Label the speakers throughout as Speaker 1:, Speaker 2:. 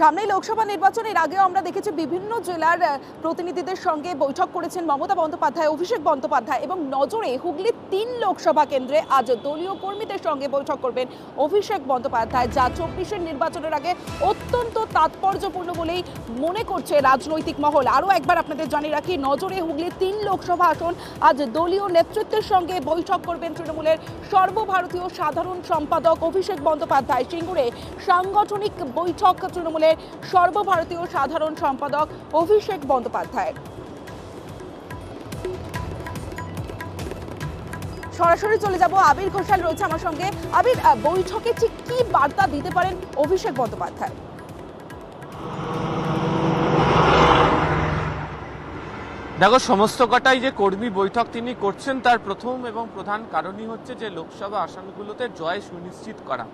Speaker 1: সামনেই লোকসভা নির্বাচনের আগেও আমরা দেখেছি বিভিন্ন জেলার প্রতিনিধিদের সঙ্গে বৈঠক করেছেন মমতা বন্দ্যোপাধ্যায়, অভিষেক বন্দ্যোপাধ্যায় এবং নজরে হুগলির ৩ লোকসভা কেন্দ্রে আজ দলীয় কর্মীদের সঙ্গে বৈঠক করবেন অভিষেক বন্দ্যোপাধ্যায়, যা ২৪-এর নির্বাচনের আগে অত্যন্ত তাৎপর্যপূর্ণ বলেই মনে করছে রাজনৈতিক মহল। আরও একবার আপনাদের জানিয়ে রাখি, নজরে হুগলির ৩ লোকসভা আসন আজ দলীয় নেতৃত্বের সঙ্গে বৈঠক করবেন তৃণমূলের সর্বভারতীয় সাধারণ সম্পাদক অভিষেক বন্দ্যোপাধ্যায়। সিঙ্গুরে সাংগঠনিক বৈঠক তৃণমূলের সর্বভারতীয় সাধারণ সম্পাদক অভিষেক বন্দ্যোপাধ্যায়। সরাসরি চলে যাব, আবির ঘোষাল রয়েছে আমার সঙ্গে। আবির, বৈঠকে ঠিক কি বার্তা দিতে পারেন অভিষেক বন্দ্যোপাধ্যায়?
Speaker 2: দেখো, সমস্ত কটাই যে কর্মী বৈঠক তিনি করছেন তার প্রথম এবং প্রধান কারণই হচ্ছে যে লোকসভা আসনগুলোতে জয় সুনিশ্চিত করা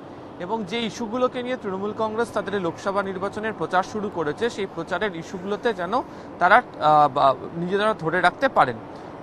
Speaker 2: এবং যে ইস্যুগুলোকে নিয়ে তৃণমূল কংগ্রেস তাদের লোকসভা নির্বাচনের প্রচার শুরু করেছে সেই প্রচারের ইস্যুগুলোতে যেন তারা নিজেরা ধরে রাখতে পারেন।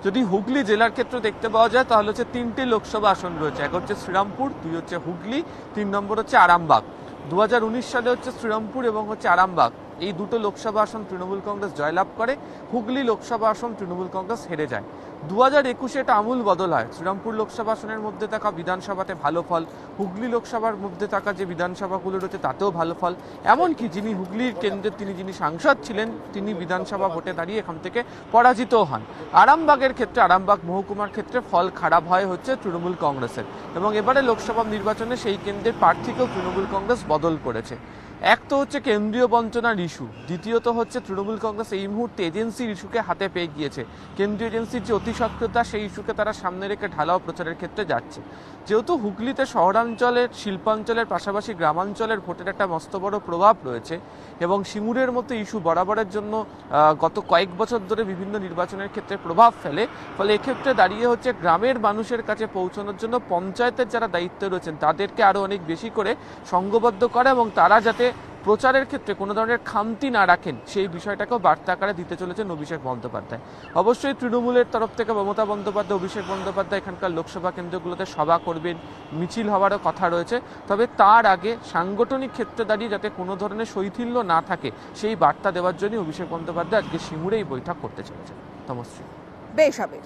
Speaker 2: যদি হুগলি জেলার ক্ষেত্রে দেখতে পাওয়া যায় তাহলে হচ্ছে ৩টি লোকসভা আসন রয়েছে। এক হচ্ছে শ্রীরামপুর, ২ হচ্ছে হুগলি, ৩ নম্বর হচ্ছে আরামবাগ। ২০১৯ সালে হচ্ছে শ্রীরামপুর এবং হচ্ছে আরামবাগ এই দুটো লোকসভা আসন তৃণমূল কংগ্রেস জয়লাভ করে। হুগলি লোকসভা আসন তৃণমূল কংগ্রেস হেরে যায়। ২০২১-এ এটা আমূল বদল হয়। শ্রীরামপুর লোকসভা আসনের মধ্যে থাকা বিধানসভাতে ভালো ফল, হুগলি লোকসভার মধ্যে থাকা যে বিধানসভাগুলো রয়েছে তাতেও ভালো ফল। এমনকি যিনি হুগলির কেন্দ্রে যিনি সাংসদ ছিলেন তিনি বিধানসভা ভোটে দাঁড়িয়ে এখান থেকে পরাজিতও হন। আরামবাগের ক্ষেত্রে, আরামবাগ মহকুমার ক্ষেত্রে ফল খারাপ হয় হচ্ছে তৃণমূল কংগ্রেসের এবং এবারে লোকসভা নির্বাচনে সেই কেন্দ্রের প্রার্থীকেও তৃণমূল কংগ্রেস বদল করেছে। এক তো হচ্ছে কেন্দ্রীয় বঞ্চনার ইস্যু, দ্বিতীয়ত হচ্ছে তৃণমূল কংগ্রেস এই মুহূর্তে এজেন্সির ইস্যুকে হাতে পেয়ে গিয়েছে। কেন্দ্রীয় এজেন্সির যে অতি সক্রিয়তা সেই ইস্যুকে তারা সামনে রেখে ঢালাও প্রচারের ক্ষেত্রে যাচ্ছে। যেহেতু হুগলিতে শহরাঞ্চলের, শিল্পাঞ্চলের পাশাপাশি গ্রামাঞ্চলের ভোটের একটা মস্ত বড় প্রভাব রয়েছে এবং সিঙ্গুরের মতো ইস্যু বরাবরের জন্য গত কয়েক বছর ধরে বিভিন্ন নির্বাচনের ক্ষেত্রে প্রভাব ফেলে, ফলে এক্ষেত্রে দাঁড়িয়ে হচ্ছে গ্রামের মানুষের কাছে পৌঁছানোর জন্য পঞ্চায়েতের যারা দায়িত্বে রয়েছেন তাদেরকে আরও অনেক বেশি করে সংঘবদ্ধ করা এবং তারা যাতে প্রচারের ক্ষেত্রে কোনো ধরনের খামতি না রাখেন সেই বিষয়টাকেও বার্তা আকারে দিতে চলেছেন অভিষেক বন্দ্যোপাধ্যায়। অবশ্যই তৃণমূলের তরফ থেকে মমতা বন্দ্যোপাধ্যায়, অভিষেক বন্দ্যোপাধ্যায় এখানকার লোকসভা কেন্দ্রগুলোতে সভা করবেন, মিছিল হওয়ারও কথা রয়েছে। তবে তার আগে সাংগঠনিক ক্ষেত্রে দাঁড়িয়ে যাতে কোনো ধরনের শৈথিল্য না থাকে সেই বার্তা দেওয়ার জন্য অভিষেক বন্দ্যোপাধ্যায় আজকে সিঙ্গুরে এই বৈঠক করতে চলেছেন। তমশ্রী।
Speaker 1: বেশ, আবির।